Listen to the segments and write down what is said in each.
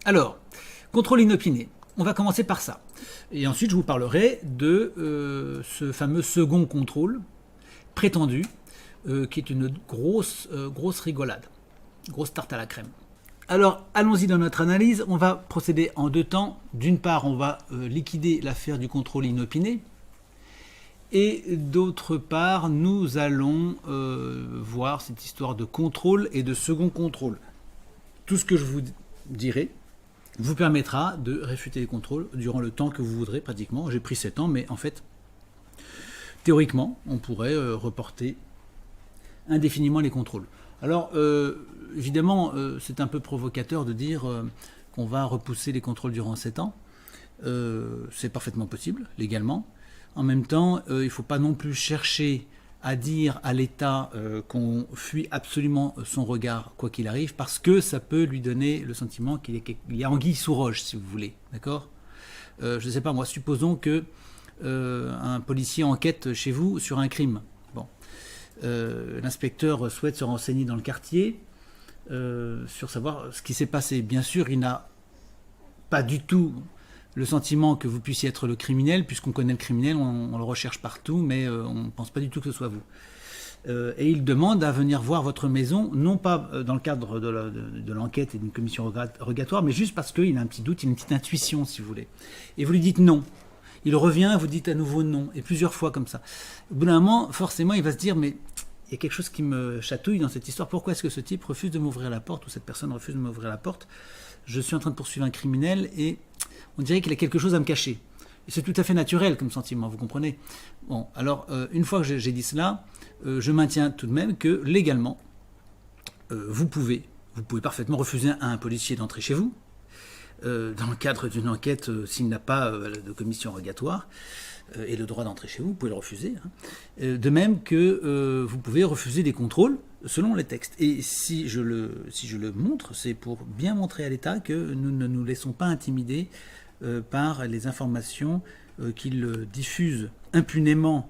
Alors, contrôle inopiné. On va commencer par ça. Et ensuite, je vous parlerai de ce fameux second contrôle prétendu, qui est une grosse rigolade, grosse tarte à la crème. Alors, allons-y dans notre analyse. On va procéder en deux temps. D'une part, on va liquider l'affaire du contrôle inopiné. Et d'autre part, nous allons voir cette histoire de contrôle et de second contrôle. Tout ce que je vous dirai vous permettra de réfuter les contrôles durant le temps que vous voudrez, pratiquement. J'ai pris 7 ans, mais en fait, théoriquement, on pourrait reporter indéfiniment les contrôles. Alors, évidemment, c'est un peu provocateur de dire qu'on va repousser les contrôles durant 7 ans. C'est parfaitement possible, légalement. En même temps, il ne faut pas non plus chercher à dire à l'État qu'on fuit absolument son regard, quoi qu'il arrive, parce que ça peut lui donner le sentiment qu'il y a anguille sous roche, si vous voulez. D'accord ? Je ne sais pas, moi, supposons que un policier enquête chez vous sur un crime. Bon. L'inspecteur souhaite se renseigner dans le quartier sur savoir ce qui s'est passé. Bien sûr, il n'a pas du tout le sentiment que vous puissiez être le criminel, puisqu'on connaît le criminel, on le recherche partout, mais on ne pense pas du tout que ce soit vous. Et il demande à venir voir votre maison, non pas dans le cadre de l'enquête et d'une commission rogatoire, mais juste parce qu'il a un petit doute, il a une petite intuition, si vous voulez. Et vous lui dites non. Il revient, vous dites à nouveau non, et plusieurs fois comme ça. Au bout d'un moment, forcément, il va se dire, mais il y a quelque chose qui me chatouille dans cette histoire. Pourquoi est-ce que ce type refuse de m'ouvrir la porte, ou cette personne refuse de m'ouvrir la porte ? Je suis en train de poursuivre un criminel, et on dirait qu'il a quelque chose à me cacher. Et c'est tout à fait naturel comme sentiment, vous comprenez ? Bon, alors, une fois que j'ai dit cela, je maintiens tout de même que, légalement, vous pouvez parfaitement refuser à un policier d'entrer chez vous, dans le cadre d'une enquête, s'il n'a pas de commission rogatoire et le droit d'entrer chez vous, vous pouvez le refuser. Hein. De même que vous pouvez refuser des contrôles selon les textes. Et si je le montre, c'est pour bien montrer à l'État que nous ne nous laissons pas intimider par les informations qu'il diffuse impunément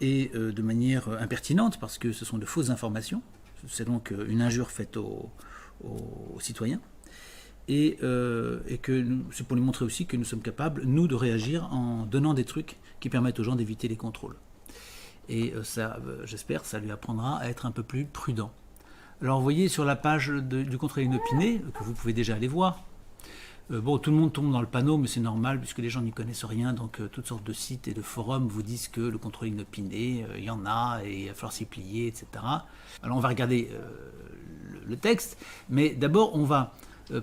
et de manière impertinente, parce que ce sont de fausses informations. C'est donc une injure faite aux citoyens. Et que c'est pour lui montrer aussi que nous sommes capables, nous, de réagir en donnant des trucs qui permettent aux gens d'éviter les contrôles. Et ça, j'espère, ça lui apprendra à être un peu plus prudent. Alors, vous voyez sur la page du contrôle inopiné, que vous pouvez déjà aller voir, bon, tout le monde tombe dans le panneau, mais c'est normal, puisque les gens n'y connaissent rien, donc toutes sortes de sites et de forums vous disent que le contrôle inopiné, il y en a, et il va falloir s'y plier, etc. Alors, on va regarder le texte, mais d'abord, on va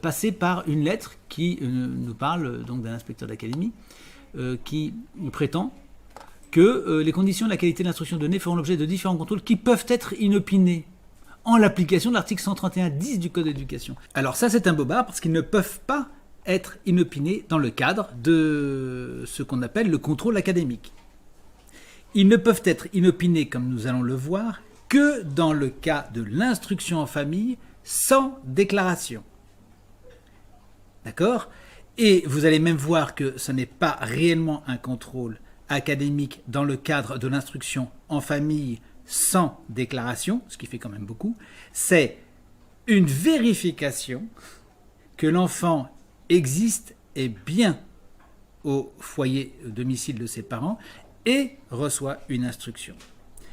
passer par une lettre qui nous parle donc d'un inspecteur d'académie qui prétend que les conditions de la qualité de l'instruction donnée feront l'objet de différents contrôles qui peuvent être inopinés en l'application de l'article 131-10 du Code d'éducation. Alors ça, c'est un bobard parce qu'ils ne peuvent pas être inopinés dans le cadre de ce qu'on appelle le contrôle académique. Ils ne peuvent être inopinés, comme nous allons le voir, que dans le cas de l'instruction en famille sans déclaration. D'accord ? Et vous allez même voir que ce n'est pas réellement un contrôle académique dans le cadre de l'instruction en famille sans déclaration, ce qui fait quand même beaucoup, c'est une vérification que l'enfant existe et bien au foyer domicile de ses parents et reçoit une instruction.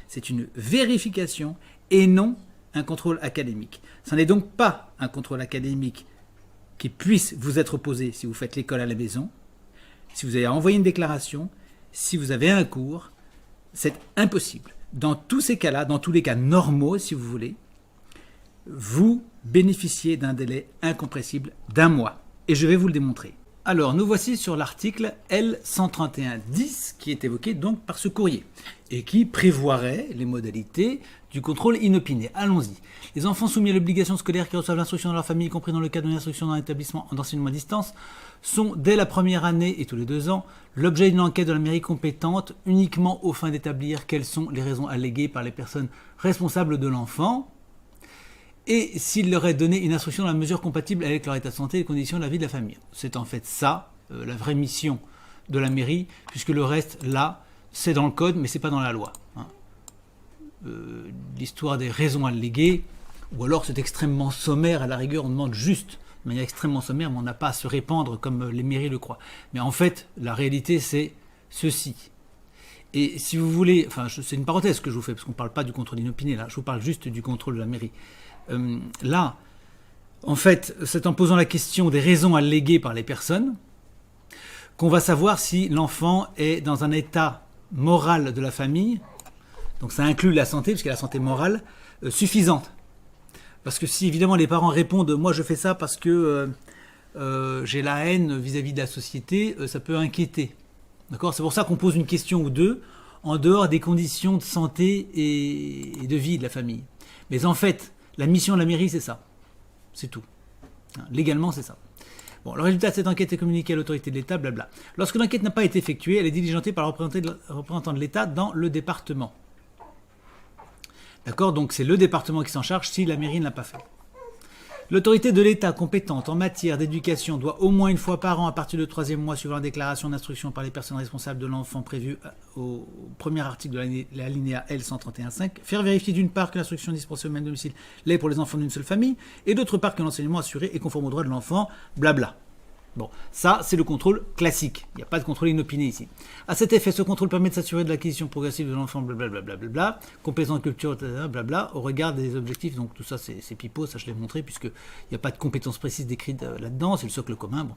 C'est une vérification et non un contrôle académique. Ce n'est donc pas un contrôle académique qui puisse vous être opposé si vous faites l'école à la maison, si vous avez envoyé une déclaration, si vous avez un cours, c'est impossible. Dans tous ces cas-là, dans tous les cas normaux, si vous voulez, vous bénéficiez d'un délai incompressible d'1 mois. Et je vais vous le démontrer. Alors, nous voici sur l'article L131-10 qui est évoqué donc par ce courrier et qui prévoirait les modalités du contrôle inopiné. Allons-y. Les enfants soumis à l'obligation scolaire qui reçoivent l'instruction dans leur famille, y compris dans le cadre d'une instruction dans un établissement d'enseignement à distance, sont, dès la première année et tous les 2 ans, l'objet d'une enquête de la mairie compétente uniquement aux fins d'établir quelles sont les raisons alléguées par les personnes responsables de l'enfant et s'il leur est donné une instruction dans la mesure compatible avec leur état de santé et les conditions de la vie de la famille. C'est en fait ça, la vraie mission de la mairie, puisque le reste, là, c'est dans le code, mais c'est pas dans la loi. Hein. L'histoire des raisons alléguées, ou alors c'est extrêmement sommaire, à la rigueur, on demande juste de manière extrêmement sommaire, mais on n'a pas à se répandre comme les mairies le croient. Mais en fait, la réalité, c'est ceci. Et si vous voulez, enfin, c'est une parenthèse que je vous fais, parce qu'on ne parle pas du contrôle inopiné, là, je vous parle juste du contrôle de la mairie. Là, en fait, c'est en posant la question des raisons alléguées par les personnes qu'on va savoir si l'enfant est dans un état moral de la famille, donc ça inclut la santé, puisqu'il y a la santé morale, suffisante. Parce que si évidemment les parents répondent « moi je fais ça parce que j'ai la haine vis-à-vis de la société », ça peut inquiéter. D'accord ? C'est pour ça qu'on pose une question ou deux en dehors des conditions de santé et de vie de la famille. Mais en fait, la mission de la mairie, c'est ça. C'est tout. Légalement, c'est ça. Bon, le résultat de cette enquête est communiqué à l'autorité de l'État, blabla. Lorsque l'enquête n'a pas été effectuée, elle est diligentée par le représentant de l'État dans le département. D'accord ? Donc c'est le département qui s'en charge si la mairie ne l'a pas fait. L'autorité de l'État compétente en matière d'éducation doit au moins une fois par an, à partir du 3e mois suivant la déclaration d'instruction par les personnes responsables de l'enfant prévue au premier article de l'alinéa L 131.5, faire vérifier d'une part que l'instruction dispensée au même domicile l'est pour les enfants d'une seule famille, et d'autre part que l'enseignement assuré est conforme aux droits de l'enfant, blabla. Bon, ça c'est le contrôle classique, il n'y a pas de contrôle inopiné ici. À cet effet, ce contrôle permet de s'assurer de l'acquisition progressive de l'enfant, blablabla, compétence culture, blabla, au regard des objectifs, donc tout ça c'est pipeau, ça je l'ai montré, puisqu'il n'y a pas de compétences précises décrites là-dedans, c'est le socle commun. Bon.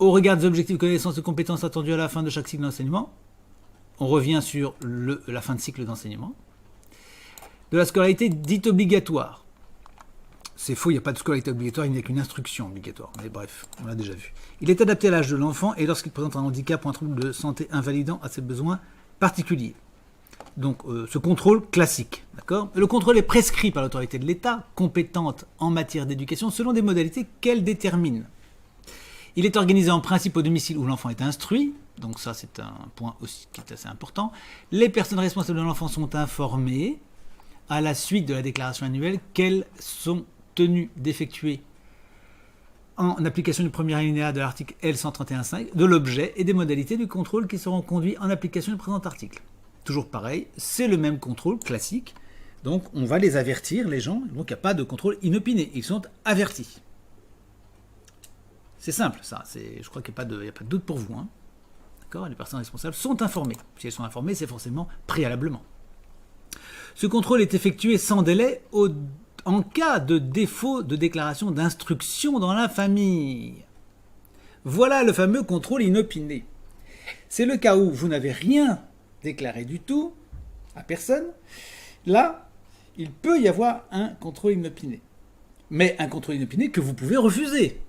Au regard des objectifs, connaissances et compétences attendues à la fin de chaque cycle d'enseignement, on revient sur la fin de cycle d'enseignement, de la scolarité dite obligatoire. C'est faux, il n'y a pas de scolarité obligatoire, il n'y a qu'une instruction obligatoire. Mais bref, on l'a déjà vu. Il est adapté à l'âge de l'enfant et lorsqu'il présente un handicap ou un trouble de santé invalidant à ses besoins particuliers. Donc ce contrôle classique, d'accord ? Le contrôle est prescrit par l'autorité de l'État, compétente en matière d'éducation, selon des modalités qu'elle détermine. Il est organisé en principe au domicile où l'enfant est instruit, donc ça c'est un point aussi qui est assez important. Les personnes responsables de l'enfant sont informées à la suite de la déclaration annuelle qu'elles sont tenues d'effectuer en application du premier alinéa de l'article L 131.5 de l'objet et des modalités du contrôle qui seront conduits en application du présent article. Toujours pareil, c'est le même contrôle classique, donc on va les avertir, les gens, donc il n'y a pas de contrôle inopiné, ils sont avertis. C'est simple ça, je crois qu'il n'y a pas de doute pour vous. Hein. D'accord ? Les personnes responsables sont informées. Si elles sont informées, c'est forcément préalablement. Ce contrôle est effectué sans délai en cas de défaut de déclaration d'instruction dans la famille. Voilà le fameux contrôle inopiné. C'est le cas où vous n'avez rien déclaré du tout à personne. Là, il peut y avoir un contrôle inopiné. Mais un contrôle inopiné que vous pouvez refuser.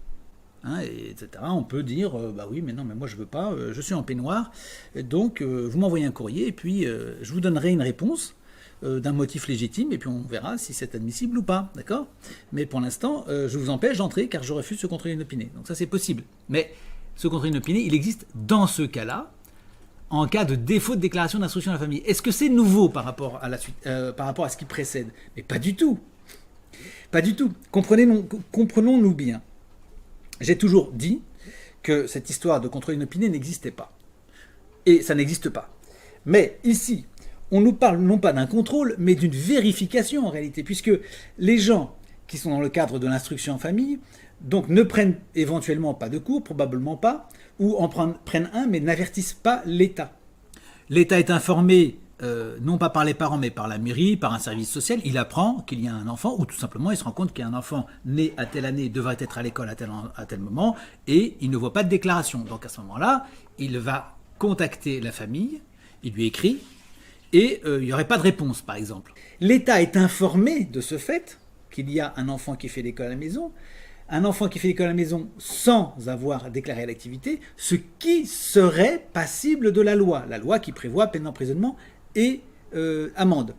Hein, etc. On peut dire, bah oui, mais non, mais moi je veux pas, je suis en peignoir, donc vous m'envoyez un courrier et puis je vous donnerai une réponse d'un motif légitime et puis on verra si c'est admissible ou pas, d'accord ? Mais pour l'instant, je vous empêche d'entrer car je refuse ce contrôle inopiné. Donc ça c'est possible. Mais ce contrôle inopiné, il existe dans ce cas-là, en cas de défaut de déclaration d'instruction à la famille. Est-ce que c'est nouveau par rapport à la suite, par rapport à ce qui précède ? Mais pas du tout. Pas du tout. Comprenons-nous bien. J'ai toujours dit que cette histoire de contrôle inopiné n'existait pas. Et ça n'existe pas. Mais ici, on nous parle non pas d'un contrôle, mais d'une vérification en réalité, puisque les gens qui sont dans le cadre de l'instruction en famille, donc ne prennent éventuellement pas de cours, probablement pas, ou en prennent un, mais n'avertissent pas l'État. L'État est informé, non pas par les parents, mais par la mairie, par un service social. Il apprend qu'il y a un enfant, ou tout simplement il se rend compte qu'il y a un enfant né à telle année, devrait être à l'école à tel moment, et il ne voit pas de déclaration. Donc à ce moment-là, il va contacter la famille, il lui écrit, et il n'y aurait pas de réponse, par exemple. L'État est informé de ce fait qu'il y a un enfant qui fait l'école à la maison, un enfant qui fait l'école à la maison sans avoir déclaré l'activité, ce qui serait passible de la loi qui prévoit peine d'emprisonnement et amende.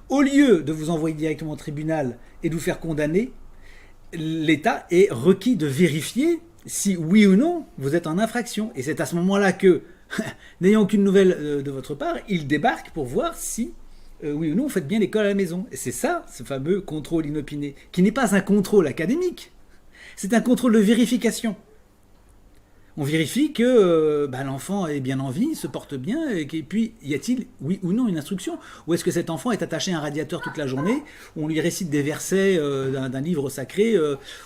Au lieu de vous envoyer directement au tribunal et de vous faire condamner, l'État est requis de vérifier si oui ou non vous êtes en infraction. Et c'est à ce moment-là que, n'ayant aucune nouvelle de votre part, il débarque pour voir si oui ou non vous faites bien l'école à la maison. Et c'est ça, ce fameux contrôle inopiné, qui n'est pas un contrôle académique, c'est un contrôle de vérification. On vérifie que l'enfant est bien en vie, se porte bien, et puis y a-t-il, oui ou non, une instruction? Ou est-ce que cet enfant est attaché à un radiateur toute la journée, on lui récite des versets d'un livre sacré,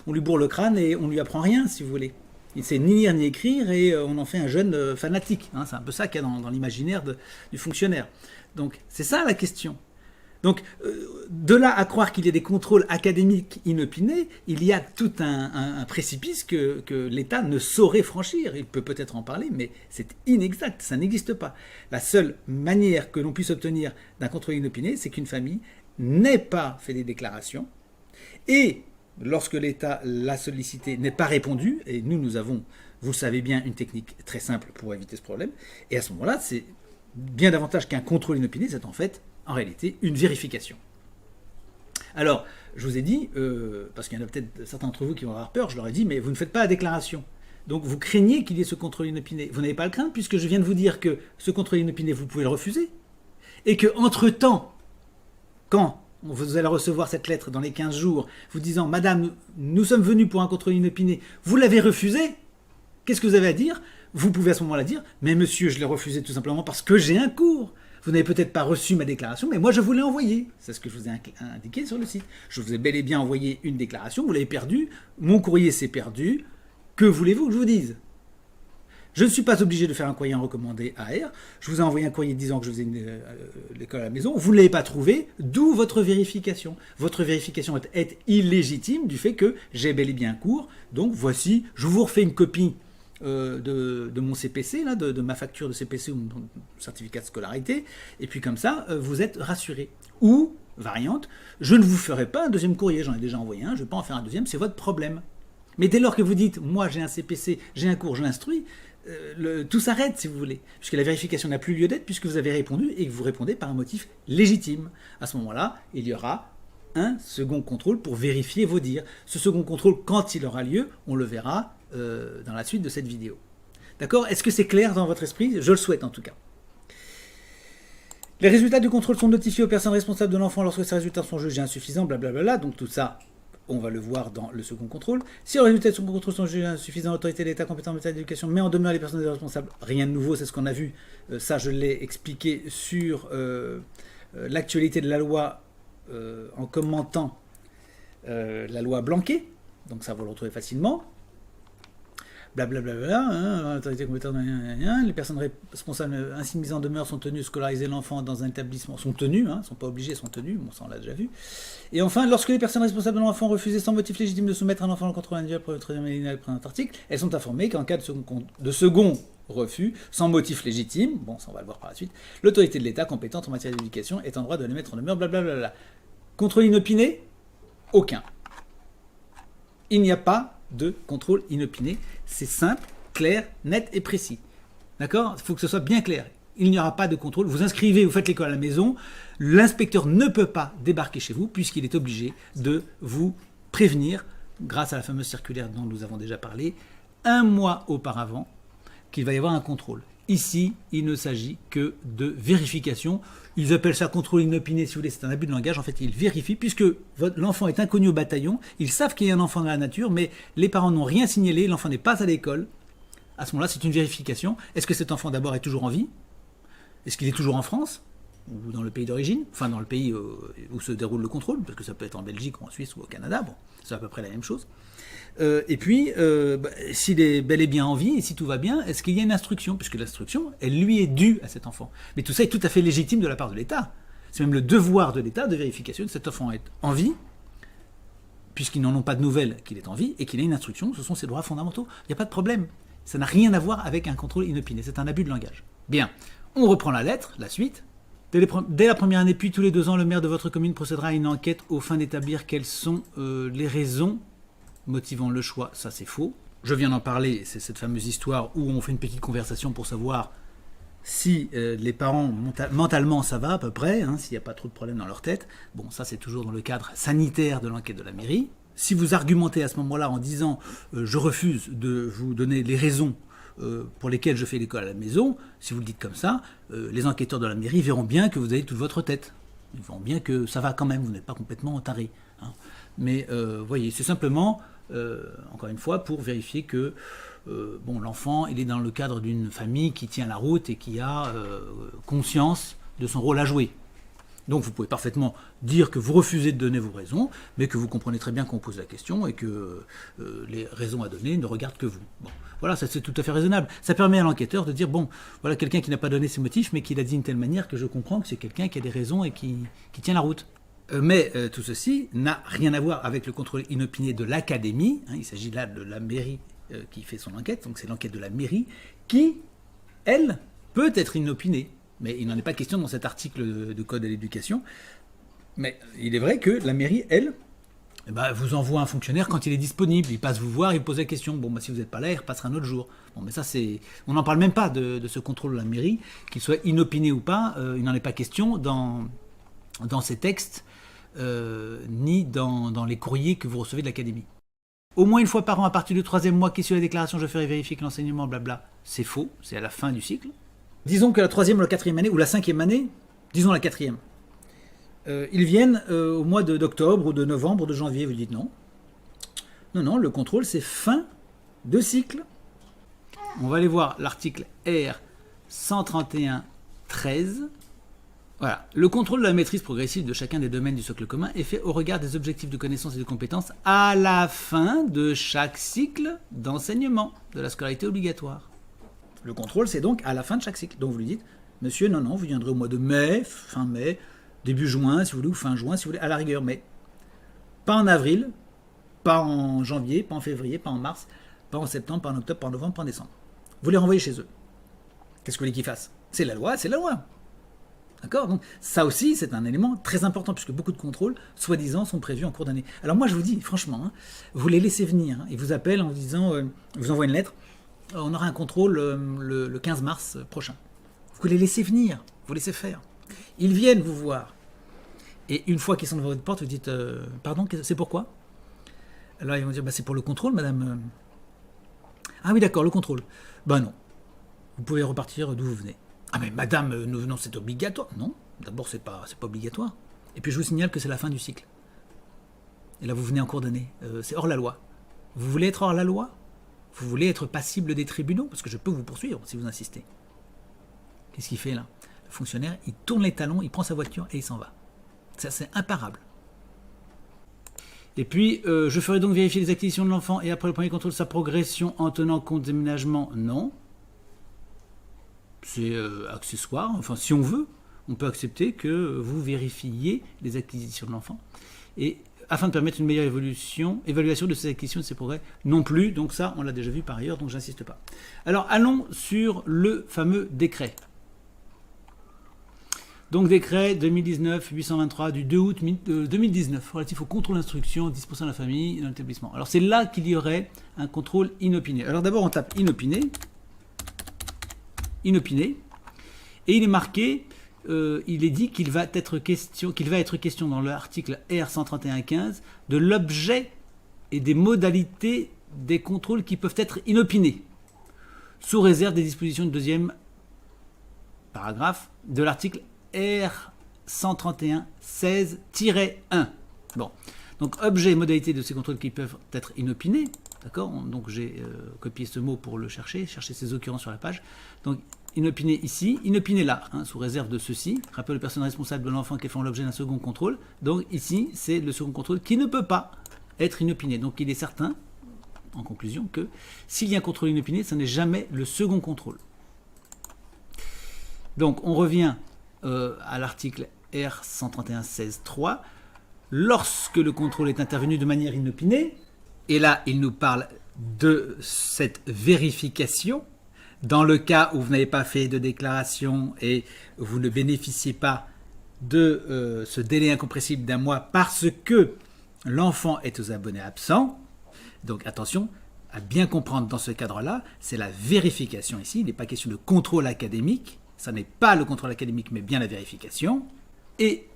on lui bourre le crâne et on lui apprend rien, si vous voulez. Il ne sait ni lire ni écrire et on en fait un jeune fanatique. Hein, c'est un peu ça qu'il y a dans l'imaginaire du fonctionnaire. Donc c'est ça la question. Donc, de là à croire qu'il y a des contrôles académiques inopinés, il y a tout un précipice que l'État ne saurait franchir. Il peut peut-être en parler, mais c'est inexact, ça n'existe pas. La seule manière que l'on puisse obtenir d'un contrôle inopiné, c'est qu'une famille n'ait pas fait des déclarations, et lorsque l'État l'a sollicité, n'ait pas répondu, et nous avons, vous le savez bien, une technique très simple pour éviter ce problème, et à ce moment-là, c'est bien davantage qu'un contrôle inopiné, c'est en réalité, une vérification. Alors, je vous ai dit, parce qu'il y en a peut-être certains d'entre vous qui vont avoir peur, je leur ai dit, mais vous ne faites pas la déclaration. Donc vous craignez qu'il y ait ce contrôle inopiné. Vous n'avez pas à le craindre, puisque je viens de vous dire que ce contrôle inopiné, vous pouvez le refuser. Et qu'entre-temps, quand vous allez recevoir cette lettre dans les 15 jours, vous disant, Madame, nous sommes venus pour un contrôle inopiné, vous l'avez refusé, qu'est-ce que vous avez à dire? Vous pouvez à ce moment-là dire, mais monsieur, je l'ai refusé tout simplement parce que j'ai un cours. Vous n'avez peut-être pas reçu ma déclaration, mais moi je vous l'ai envoyée. C'est ce que je vous ai indiqué sur le site. Je vous ai bel et bien envoyé une déclaration, vous l'avez perdue, mon courrier s'est perdu. Que voulez-vous que je vous dise? Je ne suis pas obligé de faire un courrier en recommandé AR. Je vous ai envoyé un courrier disant que je faisais l'école à la maison. Vous ne l'avez pas trouvé, d'où votre vérification. Votre vérification est illégitime du fait que j'ai bel et bien un cours. Donc voici, je vous refais une copie de mon CPC, là, de ma facture de CPC ou mon certificat de scolarité, et puis comme ça, vous êtes rassuré. Ou, variante, je ne vous ferai pas un deuxième courrier, j'en ai déjà envoyé un, je ne vais pas en faire un deuxième, c'est votre problème. Mais dès lors que vous dites, moi j'ai un CPC, j'ai un cours, je l'instruis, tout s'arrête si vous voulez, puisque la vérification n'a plus lieu d'être, puisque vous avez répondu et que vous répondez par un motif légitime. À ce moment-là, il y aura un second contrôle pour vérifier vos dires. Ce second contrôle, quand il aura lieu, on le verra dans la suite de cette vidéo. D'accord? Est-ce que c'est clair dans votre esprit? Je le souhaite en tout cas. Les résultats du contrôle sont notifiés aux personnes responsables de l'enfant lorsque ces résultats sont jugés insuffisants, blablabla. Donc tout ça, on va le voir dans le second contrôle. Si les résultats du second contrôle sont jugés insuffisants, l'autorité de l'État compétent en matière d'éducation met en demeure les personnes responsables. Rien de nouveau, c'est ce qu'on a vu. Ça, je l'ai expliqué sur l'actualité de la loi en commentant la loi Blanquet. Donc ça, vous le retrouvez facilement. Blablabla, l'autorité compétente, les personnes responsables ainsi mises en demeure sont tenues de scolariser l'enfant dans un établissement, sont tenues, sont pas obligées, sont tenues, bon ça on l'a déjà vu. Et enfin, lorsque les personnes responsables de l'enfant refusent sans motif légitime de soumettre un enfant au contrôle individuel pour le traitement médical présent article, elles sont informées qu'en cas de second refus, sans motif légitime, bon ça on va le voir par la suite, l'autorité de l'État compétente en matière d'éducation est en droit de les mettre en demeure, blablabla. Contrôle inopiné? Aucun. Il n'y a pas de contrôle inopiné. C'est simple, clair, net et précis. D'accord? Il faut que ce soit bien clair. Il n'y aura pas de contrôle. Vous inscrivez, vous faites l'école à la maison. L'inspecteur ne peut pas débarquer chez vous puisqu'il est obligé de vous prévenir, grâce à la fameuse circulaire dont nous avons déjà parlé, un mois auparavant, qu'il va y avoir un contrôle. Ici, il ne s'agit que de vérification. Ils appellent ça contrôle inopiné, si vous voulez, c'est un abus de langage. En fait, ils vérifient, puisque l'enfant est inconnu au bataillon, ils savent qu'il y a un enfant dans la nature, mais les parents n'ont rien signalé, l'enfant n'est pas à l'école. À ce moment-là, c'est une vérification. Est-ce que cet enfant, d'abord, est toujours en vie? Est-ce qu'il est toujours en France? Ou dans le pays d'origine? Enfin, dans le pays où se déroule le contrôle, parce que ça peut être en Belgique, ou en Suisse, ou au Canada. Bon, c'est à peu près la même chose. Et puis, s'il est bel et bien en vie, et si tout va bien, est-ce qu'il y a une instruction? Puisque l'instruction, elle lui est due à cet enfant. Mais tout ça est tout à fait légitime de la part de l'État. C'est même le devoir de l'État de vérification que cet enfant est en vie, puisqu'ils n'en ont pas de nouvelles qu'il est en vie, et qu'il a une instruction, ce sont ses droits fondamentaux. Il n'y a pas de problème. Ça n'a rien à voir avec un contrôle inopiné. C'est un abus de langage. Bien, on reprend la lettre, la suite. Dès la première année, puis tous les 2 ans, le maire de votre commune procédera à une enquête aux fins d'établir quelles sont les raisons motivant le choix. Ça, c'est faux. Je viens d'en parler, c'est cette fameuse histoire où on fait une petite conversation pour savoir si les parents, mentalement, ça va à peu près, s'il n'y a pas trop de problèmes dans leur tête. Bon, ça, c'est toujours dans le cadre sanitaire de l'enquête de la mairie. Si vous argumentez à ce moment-là en disant je refuse de vous donner les raisons pour lesquelles je fais l'école à la maison, si vous le dites comme ça, les enquêteurs de la mairie verront bien que vous avez toute votre tête. Ils verront bien que ça va quand même, vous n'êtes pas complètement taré. Mais voyez, c'est simplement encore une fois, pour vérifier que bon, l'enfant il est dans le cadre d'une famille qui tient la route et qui a conscience de son rôle à jouer. Donc vous pouvez parfaitement dire que vous refusez de donner vos raisons, mais que vous comprenez très bien qu'on pose la question et que les raisons à donner ne regardent que vous. Bon, voilà, ça c'est tout à fait raisonnable. Ça permet à l'enquêteur de dire, bon, voilà quelqu'un qui n'a pas donné ses motifs, mais qui l'a dit d'une telle manière que je comprends que c'est quelqu'un qui a des raisons et qui tient la route. Mais tout ceci n'a rien à voir avec le contrôle inopiné de l'académie. Hein, il s'agit là de la mairie qui fait son enquête, donc c'est l'enquête de la mairie qui, elle, peut être inopinée. Mais il n'en est pas question dans cet article de Code de l'éducation. Mais il est vrai que la mairie, elle, vous envoie un fonctionnaire quand il est disponible. Il passe vous voir, il pose la question. Bon, si vous n'êtes pas là, il repassera un autre jour. Bon, mais ça, c'est... On n'en parle même pas de ce contrôle de la mairie, qu'il soit inopiné ou pas. Il n'en est pas question dans ces textes, ni dans les courriers que vous recevez de l'académie. Au moins une fois par an, à partir du 3e mois, qui sur la déclaration, je ferai vérifier que l'enseignement, blabla, c'est faux. C'est à la fin du cycle. Disons que la 3e ou la 4e année, ou la 5e année, disons la 4e, ils viennent au mois d'octobre, ou de novembre, ou de janvier, vous dites non. Non, le contrôle, c'est fin de cycle. On va aller voir l'article R 131-13. Voilà. Le contrôle de la maîtrise progressive de chacun des domaines du socle commun est fait au regard des objectifs de connaissances et de compétences à la fin de chaque cycle d'enseignement de la scolarité obligatoire. Le contrôle, c'est donc à la fin de chaque cycle. Donc vous lui dites, monsieur, non, vous viendrez au mois de mai, fin mai, début juin, si vous voulez, ou fin juin, si vous voulez, à la rigueur, mais pas en avril, pas en janvier, pas en février, pas en mars, pas en septembre, pas en octobre, pas en novembre, pas en décembre. Vous les renvoyez chez eux. Qu'est-ce que vous voulez qu'ils fassent? C'est la loi, c'est la loi. D'accord? Donc ça aussi, c'est un élément très important, puisque beaucoup de contrôles, soi-disant, sont prévus en cours d'année. Alors moi, je vous dis, franchement, vous les laissez venir. Ils vous appellent en vous disant, vous envoient une lettre, on aura un contrôle le 15 mars prochain. Vous les laissez venir, vous laissez faire. Ils viennent vous voir. Et une fois qu'ils sont devant votre porte, vous dites pardon, c'est pourquoi? Alors ils vont dire c'est pour le contrôle, madame. Ah oui, d'accord, le contrôle. Non. Vous pouvez repartir d'où vous venez. Ah mais madame, nous venons, c'est obligatoire. Non, d'abord c'est pas obligatoire. Et puis je vous signale que c'est la fin du cycle. Et là vous venez en cours d'année. C'est hors la loi. Vous voulez être hors la loi? Vous voulez être passible des tribunaux? Parce que je peux vous poursuivre si vous insistez. Qu'est-ce qu'il fait là? Le fonctionnaire, il tourne les talons, il prend sa voiture et il s'en va. Ça, c'est imparable. Et puis, je ferai donc vérifier les acquisitions de l'enfant et après le premier contrôle, sa progression en tenant compte des ménagements. Non. C'est accessoire. Enfin, si on veut, on peut accepter que vous vérifiez les acquisitions de l'enfant. Et afin de permettre une meilleure évaluation de ses acquisitions et de ses progrès, non plus. Donc ça, on l'a déjà vu par ailleurs, donc j'insiste pas. Alors, allons sur le fameux décret. Donc décret 2019-823 du 2 août 2019 relatif au contrôle d'instruction 10% de la famille dans l'établissement. Alors c'est là qu'il y aurait un contrôle inopiné. Alors d'abord on tape inopiné, et il est marqué, il est dit qu'il va être question dans l'article R 131-15 de l'objet et des modalités des contrôles qui peuvent être inopinés, sous réserve des dispositions du deuxième paragraphe de l'article R 131-16-1. Bon, donc objet et modalité de ces contrôles qui peuvent être inopinés, d'accord? Donc j'ai copié ce mot pour le chercher ces occurrences sur la page. Donc inopiné ici, inopiné là, sous réserve de ceci. Rappel aux personnes responsables de l'enfant qui font l'objet d'un second contrôle. Donc ici, c'est le second contrôle qui ne peut pas être inopiné. Donc il est certain, en conclusion, que s'il y a un contrôle inopiné, ce n'est jamais le second contrôle. Donc on revient à l'article R 131-16-3, lorsque le contrôle est intervenu de manière inopinée, et là il nous parle de cette vérification, dans le cas où vous n'avez pas fait de déclaration et vous ne bénéficiez pas de ce délai incompressible d'un mois parce que l'enfant est aux abonnés absents, donc attention à bien comprendre dans ce cadre-là, c'est la vérification ici, il n'est pas question de contrôle académique, ça n'est pas le contrôle académique, mais bien la vérification, et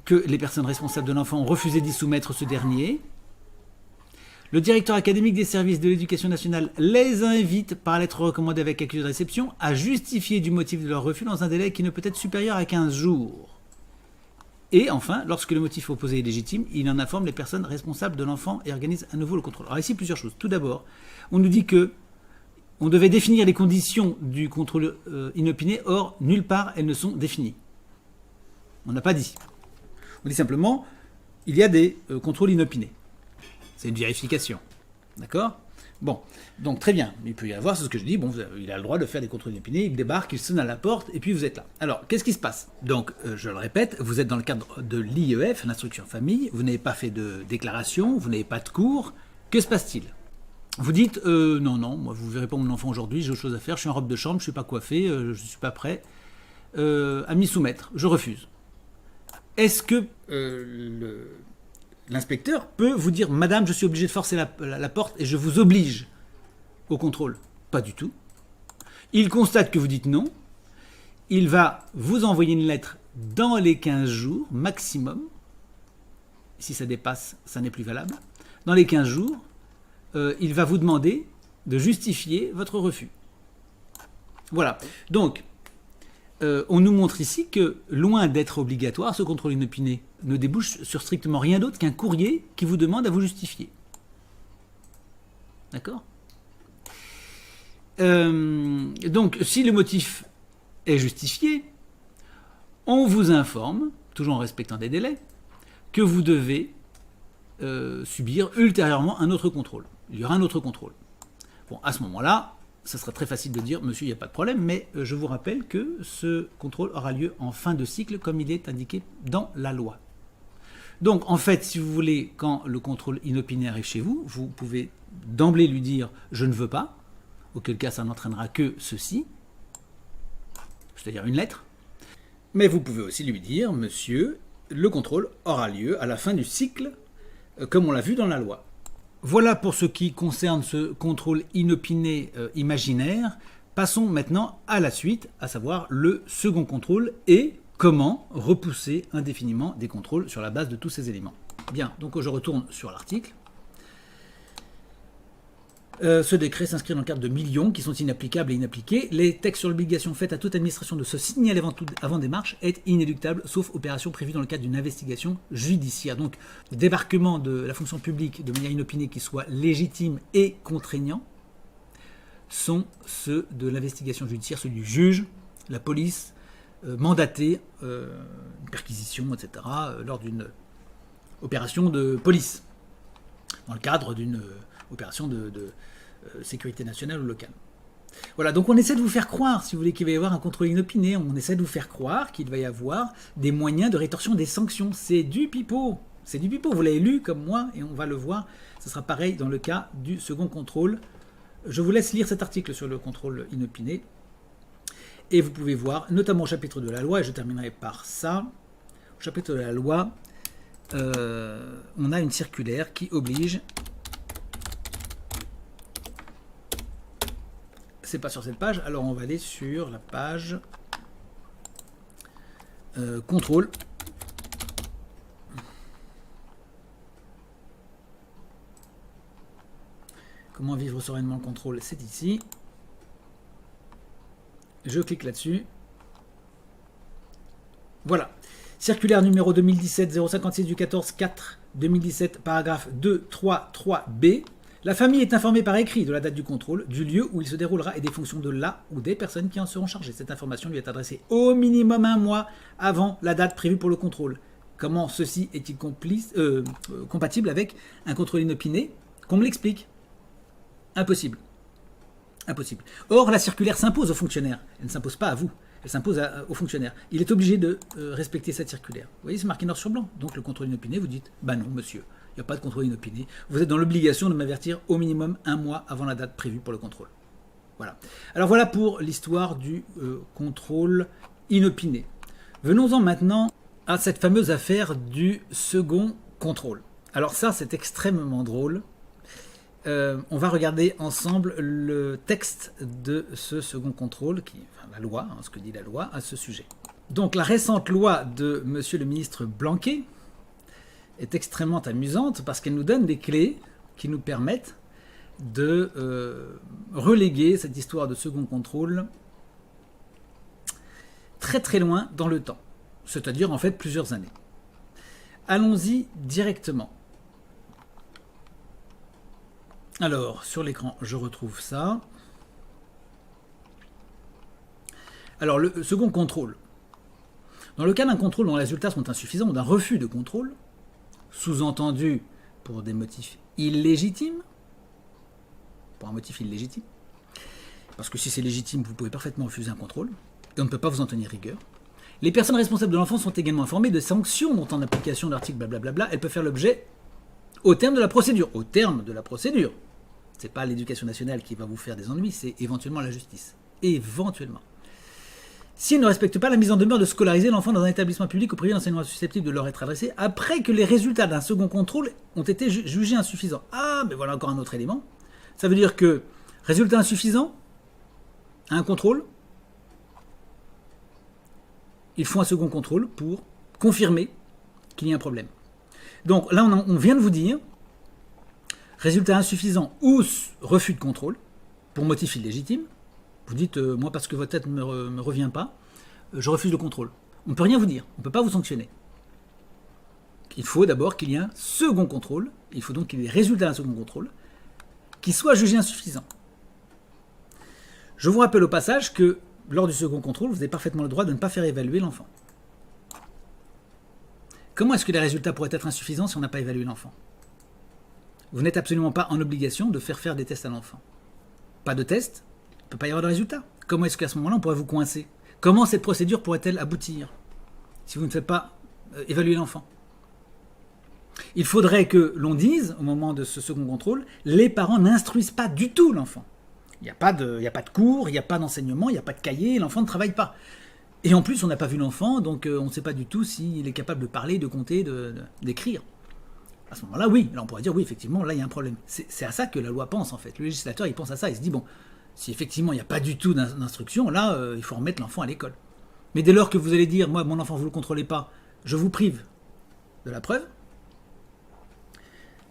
que les personnes responsables de l'enfant ont refusé d'y soumettre ce dernier. Le directeur académique des services de l'éducation nationale les invite, par lettre recommandée avec accusé de réception, à justifier du motif de leur refus dans un délai qui ne peut être supérieur à 15 jours. Et enfin, lorsque le motif opposé est légitime, il en informe les personnes responsables de l'enfant et organise à nouveau le contrôle. Alors ici, plusieurs choses. Tout d'abord, on nous dit que on devait définir les conditions du contrôle inopiné, or, nulle part, elles ne sont définies. On n'a pas dit. On dit simplement, il y a des contrôles inopinés. C'est une vérification. D'accord ? Bon, donc très bien. Il peut y avoir, c'est ce que je dis, bon, il a le droit de faire des contrôles inopinés, il débarque, il sonne à la porte, et puis vous êtes là. Alors, qu'est-ce qui se passe ? Donc, je le répète, vous êtes dans le cadre de l'IEF, l'instruction famille, vous n'avez pas fait de déclaration, vous n'avez pas de cours. Que se passe-t-il ? Vous dites, non, moi vous verrez pas mon enfant aujourd'hui, j'ai autre chose à faire, je suis en robe de chambre, je suis pas coiffé, je suis pas prêt à m'y soumettre, je refuse. Est-ce que l'inspecteur peut vous dire, madame, je suis obligé de forcer la porte et je vous oblige au contrôle ? Pas du tout. Il constate que vous dites non, il va vous envoyer une lettre dans les 15 jours maximum. Si ça dépasse, ça n'est plus valable. Dans les 15 jours, il va vous demander de justifier votre refus. Voilà. Donc, on nous montre ici que, loin d'être obligatoire, ce contrôle inopiné ne débouche sur strictement rien d'autre qu'un courrier qui vous demande à vous justifier. D'accord ? Donc, si le motif est justifié, on vous informe, toujours en respectant des délais, que vous devez subir ultérieurement un autre contrôle. Il y aura un autre contrôle. Bon, à ce moment-là, ça sera très facile de dire « Monsieur, il n'y a pas de problème », mais je vous rappelle que ce contrôle aura lieu en fin de cycle, comme il est indiqué dans la loi. Donc, en fait, si vous voulez, quand le contrôle inopiné arrive chez vous, vous pouvez d'emblée lui dire « Je ne veux pas », auquel cas ça n'entraînera que ceci, c'est-à-dire une lettre. Mais vous pouvez aussi lui dire « Monsieur, le contrôle aura lieu à la fin du cycle, comme on l'a vu dans la loi ». Voilà pour ce qui concerne ce contrôle inopiné imaginaire. Passons maintenant à la suite, à savoir le second contrôle et comment repousser indéfiniment des contrôles sur la base de tous ces éléments. Bien, donc je retourne sur l'article. Ce décret s'inscrit dans le cadre de millions qui sont inapplicables et inappliqués. Les textes sur l'obligation faite à toute administration de se signaler avant démarche est inéluctable, sauf opération prévue dans le cadre d'une investigation judiciaire. Donc, le débarquement de la fonction publique de manière inopinée qui soit légitime et contraignant sont ceux de l'investigation judiciaire, ceux du juge, la police, mandaté, une perquisition, etc., lors d'une opération de police, dans le cadre d'une opération de sécurité nationale ou locale. Voilà, donc on essaie de vous faire croire, si vous voulez, qu'il va y avoir un contrôle inopiné, on essaie de vous faire croire qu'il va y avoir des moyens de rétorsion des sanctions. C'est du pipeau, vous l'avez lu comme moi, et on va le voir, ce sera pareil dans le cas du second contrôle. Je vous laisse lire cet article sur le contrôle inopiné, et vous pouvez voir, notamment au chapitre de la loi, et je terminerai par ça, au chapitre de la loi, on a une circulaire qui oblige. C'est pas sur cette page, alors on va aller sur la page contrôle. Comment vivre sereinement le contrôle, c'est ici. Je clique là-dessus. Voilà. Circulaire numéro 2017-056 du 14-4-2017, paragraphe 2.3.3b. La famille est informée par écrit de la date du contrôle, du lieu où il se déroulera et des fonctions de la ou des personnes qui en seront chargées. Cette information lui est adressée au minimum 1 mois avant la date prévue pour le contrôle. Comment ceci est-il compatible avec un contrôle inopiné ? Qu'on me l'explique. Impossible. Impossible. Or, la circulaire s'impose aux fonctionnaires. Elle ne s'impose pas à vous. Elle s'impose aux fonctionnaires. Il est obligé de respecter cette circulaire. Vous voyez, c'est marqué noir sur blanc. Donc le contrôle inopiné, vous dites, bah non, monsieur. Il n'y a pas de contrôle inopiné. Vous êtes dans l'obligation de m'avertir au minimum 1 mois avant la date prévue pour le contrôle. Voilà. Alors voilà pour l'histoire du contrôle inopiné. Venons-en maintenant à cette fameuse affaire du second contrôle. Alors ça, c'est extrêmement drôle. On va regarder ensemble le texte de ce second contrôle, la loi, ce que dit la loi à ce sujet. Donc la récente loi de monsieur le ministre Blanquet est extrêmement amusante parce qu'elle nous donne des clés qui nous permettent de reléguer cette histoire de second contrôle très très loin dans le temps, c'est-à-dire en fait plusieurs années. allons-y directement. Alors, sur l'écran, je retrouve ça. Alors, le second contrôle. Dans le cas d'un contrôle dont les résultats sont insuffisants ou d'un refus de contrôle, sous-entendu pour des motifs illégitimes, pour un motif illégitime, parce que si c'est légitime, vous pouvez parfaitement refuser un contrôle, et on ne peut pas vous en tenir rigueur. Les personnes responsables de l'enfant sont également informées de sanctions dont en application de l'article blablabla, elles peuvent faire l'objet au terme de la procédure. Au terme de la procédure. C'est pas l'éducation nationale qui va vous faire des ennuis, c'est éventuellement la justice. Éventuellement. S'ils ne respectent pas la mise en demeure de scolariser l'enfant dans un établissement public ou privé d'enseignement susceptible de leur être adressé, après que les résultats d'un second contrôle ont été jugés insuffisants. Ah, mais voilà encore un autre élément. Ça veut dire que, résultat insuffisant, à un contrôle, ils font un second contrôle pour confirmer qu'il y a un problème. Donc là, on vient de vous dire, résultat insuffisant ou refus de contrôle, pour motif illégitime. Vous dites, moi parce que votre tête ne me revient pas, je refuse le contrôle. On ne peut rien vous dire, on ne peut pas vous sanctionner. Il faut d'abord qu'il y ait un second contrôle, il faut donc qu'il y ait les résultats d'un second contrôle, qui soit jugé insuffisant. Je vous rappelle au passage que lors du second contrôle, vous avez parfaitement le droit de ne pas faire évaluer l'enfant. Comment est-ce que les résultats pourraient être insuffisants si on n'a pas évalué l'enfant? Vous n'êtes absolument pas en obligation de faire des tests à l'enfant. Pas de test, il ne peut pas y avoir de résultat. Comment est-ce qu'à ce moment-là, on pourrait vous coincer? Comment cette procédure pourrait-elle aboutir si vous ne faites pas évaluer l'enfant? Il faudrait que l'on dise, au moment de ce second contrôle, les parents n'instruisent pas du tout l'enfant. Il n'y a pas de cours, il n'y a pas d'enseignement, il n'y a pas de cahier, l'enfant ne travaille pas. Et en plus, on n'a pas vu l'enfant, donc on ne sait pas du tout s'il est capable de parler, de compter, d'écrire. À ce moment-là, oui, là on pourrait dire, oui, effectivement, là il y a un problème. C'est à ça que la loi pense, en fait. Le législateur, il pense à ça, il se dit, bon, si effectivement il n'y a pas du tout d'instruction, là, il faut remettre l'enfant à l'école. Mais dès lors que vous allez dire, moi, mon enfant, vous ne le contrôlez pas, je vous prive de la preuve,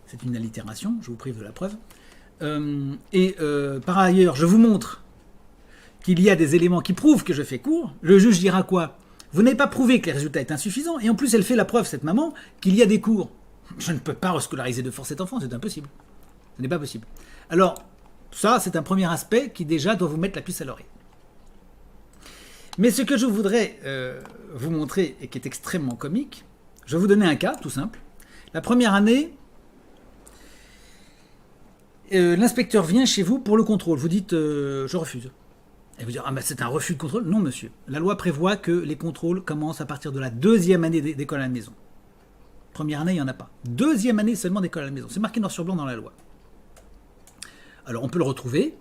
c'est une allitération, je vous prive de la preuve, par ailleurs, je vous montre qu'il y a des éléments qui prouvent que je fais cours, le juge dira quoi? Vous n'avez pas prouvé que les résultats est insuffisants, et en plus elle fait la preuve, cette maman, qu'il y a des cours. Je ne peux pas rescolariser de force cet enfant, c'est impossible. Ce n'est pas possible. Alors, ça, c'est un premier aspect qui déjà doit vous mettre la puce à l'oreille. Mais ce que je voudrais vous montrer, et qui est extrêmement comique, je vais vous donner un cas, tout simple. La première année, l'inspecteur vient chez vous pour le contrôle. Vous dites, je refuse. Et vous dites, ah ben c'est un refus de contrôle? Non, monsieur. La loi prévoit que les contrôles commencent à partir de la deuxième année d'école à la maison. Première année, il n'y en a pas. Deuxième année seulement d'école à la maison. C'est marqué noir sur blanc dans la loi. Alors, on peut le retrouver.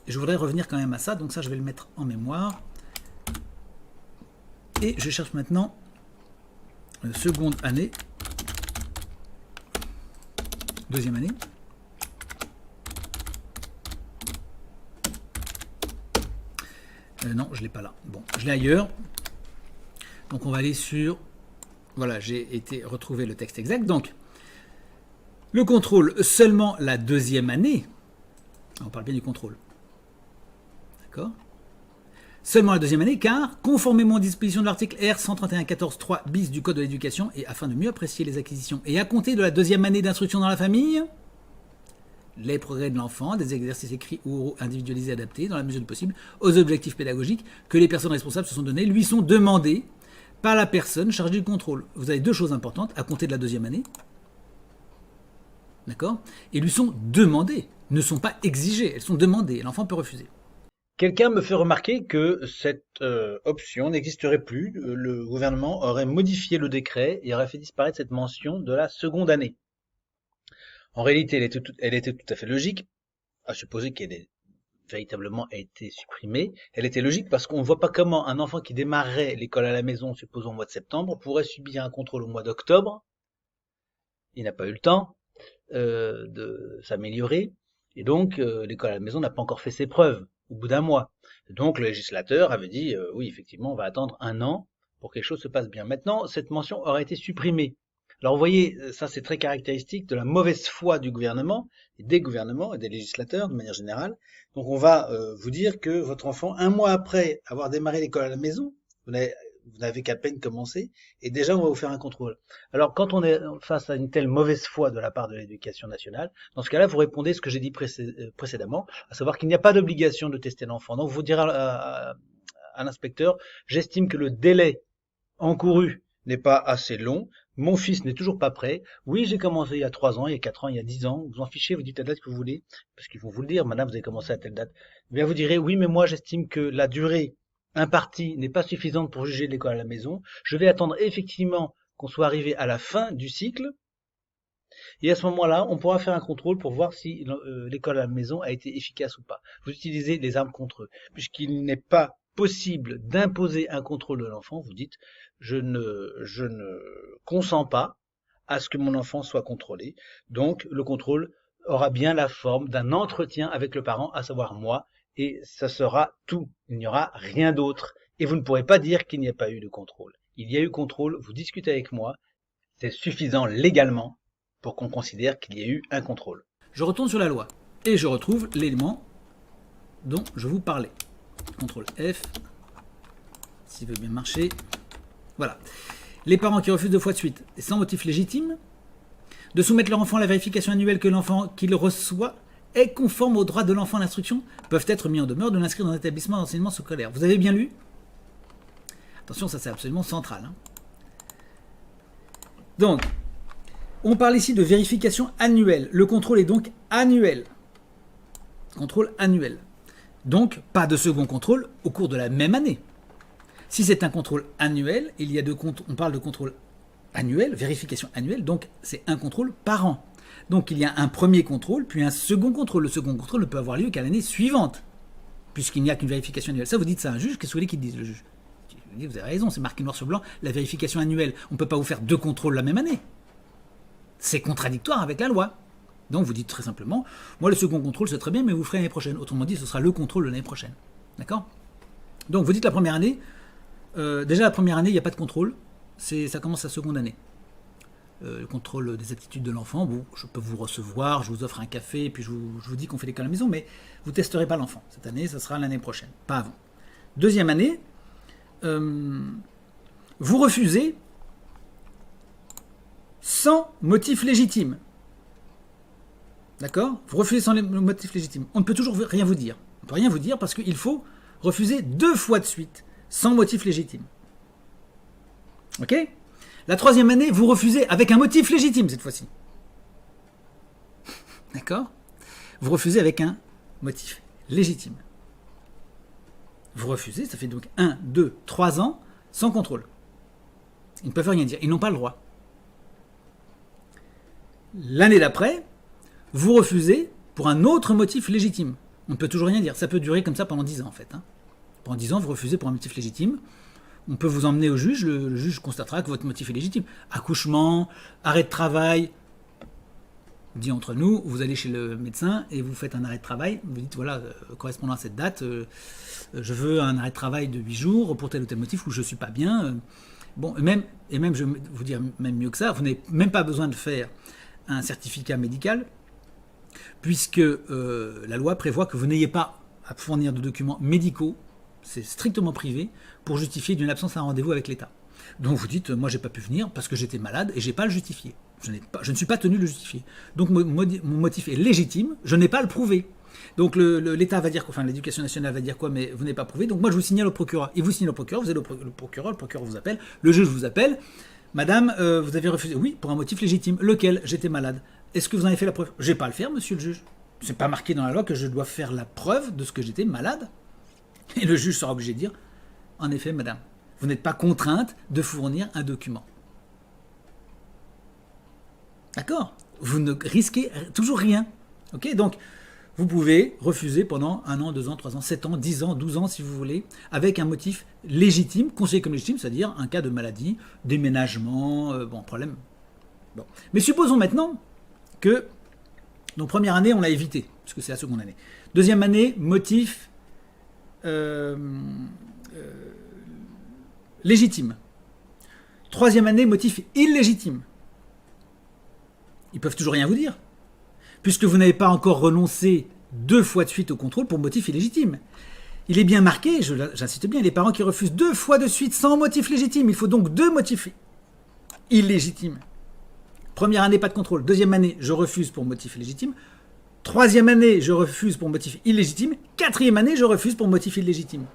Et je voudrais revenir quand même à ça. Donc ça, je vais le mettre en mémoire. Et je cherche maintenant seconde année. Deuxième année. Non, je ne l'ai pas là. Bon, je l'ai ailleurs. Donc on va aller sur... Voilà, j'ai été retrouver le texte exact. Donc, le contrôle seulement la deuxième année. On parle bien du contrôle. D'accord? Seulement la deuxième année, car, conformément aux dispositions de l'article R 131-14-3 bis du Code de l'éducation, et afin de mieux apprécier les acquisitions, et à compter de la deuxième année d'instruction dans la famille, les progrès de l'enfant, des exercices écrits ou oraux individualisés adaptés, dans la mesure du possible, aux objectifs pédagogiques que les personnes responsables se sont donnés, lui sont demandés par la personne chargée du contrôle. Vous avez deux choses importantes, à compter de la deuxième année, d'accord? Et lui sont demandées, ne sont pas exigées, elles sont demandées, l'enfant peut refuser. Quelqu'un me fait remarquer que cette option n'existerait plus. Le gouvernement aurait modifié le décret et aurait fait disparaître cette mention de la seconde année. En réalité, elle était tout à fait logique, à supposer qu'elle ait véritablement été supprimée. Elle était logique parce qu'on ne voit pas comment un enfant qui démarrerait l'école à la maison, supposons au mois de septembre, pourrait subir un contrôle au mois d'octobre. Il n'a pas eu le temps de s'améliorer. Et donc, l'école à la maison n'a pas encore fait ses preuves au bout d'un mois. Et donc, le législateur avait dit, oui, effectivement, on va attendre 1 an pour que quelque chose se passe bien. Maintenant, cette mention aurait été supprimée. Alors, vous voyez, ça, c'est très caractéristique de la mauvaise foi du gouvernement, et des gouvernements et des législateurs, de manière générale. Donc, on va vous dire que votre enfant, 1 mois après avoir démarré l'école à la maison, vous n'avez vous n'avez qu'à peine commencé, et déjà on va vous faire un contrôle. Alors quand on est face à une telle mauvaise foi de la part de l'éducation nationale, dans ce cas-là, vous répondez ce que j'ai dit précédemment, à savoir qu'il n'y a pas d'obligation de tester l'enfant. Donc vous direz à l'inspecteur, j'estime que le délai encouru n'est pas assez long, mon fils n'est toujours pas prêt, oui j'ai commencé il y a 3 ans, il y a 4 ans, il y a 10 ans, vous en fichez, vous dites la date que vous voulez, parce qu'ils vont vous le dire, madame vous avez commencé à telle date, eh bien vous direz, oui mais moi j'estime que la durée impartie n'est pas suffisante pour juger de l'école à la maison, je vais attendre effectivement qu'on soit arrivé à la fin du cycle, et à ce moment-là, on pourra faire un contrôle pour voir si l'école à la maison a été efficace ou pas. Vous utilisez les armes contre eux, puisqu'il n'est pas possible d'imposer un contrôle de l'enfant, vous dites je ne consens pas à ce que mon enfant soit contrôlé. Donc le contrôle aura bien la forme d'un entretien avec le parent, à savoir moi, et ça sera tout. Il n'y aura rien d'autre. Et vous ne pourrez pas dire qu'il n'y a pas eu de contrôle. Il y a eu contrôle, vous discutez avec moi, c'est suffisant légalement pour qu'on considère qu'il y a eu un contrôle. Je retourne sur la loi et je retrouve l'élément dont je vous parlais. CTRL F, s'il veut bien marcher. Voilà. Les parents qui refusent 2 fois de suite, et sans motif légitime, de soumettre leur enfant à la vérification annuelle que l'enfant qu'il reçoit est conforme aux droits de l'enfant à l'instruction, peuvent être mis en demeure de l'inscrire dans un établissement d'enseignement scolaire. Vous avez bien lu? Attention, ça c'est absolument central. Hein. Donc, on parle ici de vérification annuelle. Le contrôle est donc annuel. Contrôle annuel. Donc, pas de second contrôle au cours de la même année. Si c'est un contrôle annuel, il y a on parle de contrôle annuel, vérification annuelle, donc c'est un contrôle par an. Donc il y a un premier contrôle, puis un second contrôle. Le second contrôle ne peut avoir lieu qu'à l'année suivante, puisqu'il n'y a qu'une vérification annuelle. Ça, vous dites ça à un juge, qu'est-ce que vous voulez qu'il dise, le juge? Vous avez raison, c'est marqué noir sur blanc, la vérification annuelle. On ne peut pas vous faire 2 contrôles la même année. C'est contradictoire avec la loi. Donc vous dites très simplement, moi le second contrôle c'est très bien, mais vous le ferez l'année prochaine. Autrement dit, ce sera le contrôle de l'année prochaine. D'accord? Donc vous dites la première année, déjà la première année, il n'y a pas de contrôle, ça commence la seconde année. Le contrôle des aptitudes de l'enfant, bon, je peux vous recevoir, je vous offre un café, et puis je vous dis qu'on fait l'école à la maison, mais vous ne testerez pas l'enfant. Cette année, ça sera l'année prochaine, pas avant. Deuxième année, vous refusez sans motif légitime. D'accord? Vous refusez sans motif légitime. On ne peut toujours rien vous dire. On ne peut rien vous dire parce qu'il faut refuser 2 fois de suite, sans motif légitime. Ok? La troisième année, vous refusez avec un motif légitime cette fois-ci. D'accord? Vous refusez avec un motif légitime. Vous refusez, ça fait donc 1, 2, 3 ans sans contrôle. Ils ne peuvent rien dire, ils n'ont pas le droit. L'année d'après, vous refusez pour un autre motif légitime. On ne peut toujours rien dire. Ça peut durer comme ça pendant 10 ans en fait. Hein. Pendant 10 ans, vous refusez pour un motif légitime. On peut vous emmener au juge. Le juge constatera que votre motif est légitime. Accouchement, arrêt de travail. Dit entre nous, vous allez chez le médecin et vous faites un arrêt de travail. Vous dites, voilà, correspondant à cette date, je veux un arrêt de travail de 8 jours pour tel ou tel motif où je ne suis pas bien. Bon, et même, je vais vous dire même mieux que ça, vous n'avez même pas besoin de faire un certificat médical, puisque la loi prévoit que vous n'ayez pas à fournir de documents médicaux, c'est strictement privé, pour justifier d'une absence à un rendez-vous avec l'État. Donc vous dites, moi j'ai pas pu venir parce que j'étais malade et j'ai pas à le justifier. Je ne suis pas tenu de le justifier. Donc mon motif est légitime, je n'ai pas à le prouver. Donc l'État va dire, enfin l'éducation nationale va dire quoi, mais vous n'avez pas prouvé, donc moi je vous signale au procureur. Il vous signale au procureur, vous allez au procureur, le procureur vous appelle, le juge vous appelle. Madame, vous avez refusé. Oui, pour un motif légitime. Lequel? J'étais malade. Est-ce que vous en avez fait la preuve? Je vais pas le faire, monsieur le juge. C'est pas marqué dans la loi que je dois faire la preuve de ce que j'étais malade. Et le juge sera obligé de dire, en effet, madame, vous n'êtes pas contrainte de fournir un document. D'accord? Vous ne risquez toujours rien. Ok? Donc, vous pouvez refuser pendant 1 an, 2 ans, 3 ans, 7 ans, 10 ans, 12 ans si vous voulez, avec un motif légitime, considéré comme légitime, c'est-à-dire un cas de maladie, déménagement, bon, problème. Bon. Mais supposons maintenant que, donc première année, on l'a évité, parce que c'est la seconde année. Deuxième année, motif légitime. Troisième année, motif illégitime. Ils peuvent toujours rien vous dire, puisque vous n'avez pas encore renoncé 2 fois de suite au contrôle pour motif illégitime. il est bien marqué, j'insiste bien, les parents qui refusent 2 fois de suite sans motif légitime. Il faut donc 2 motifs illégitimes. Première année, pas de contrôle. Deuxième année, je refuse pour motif légitime. Troisième année, je refuse pour motif illégitime. Quatrième année, je refuse pour motif illégitime.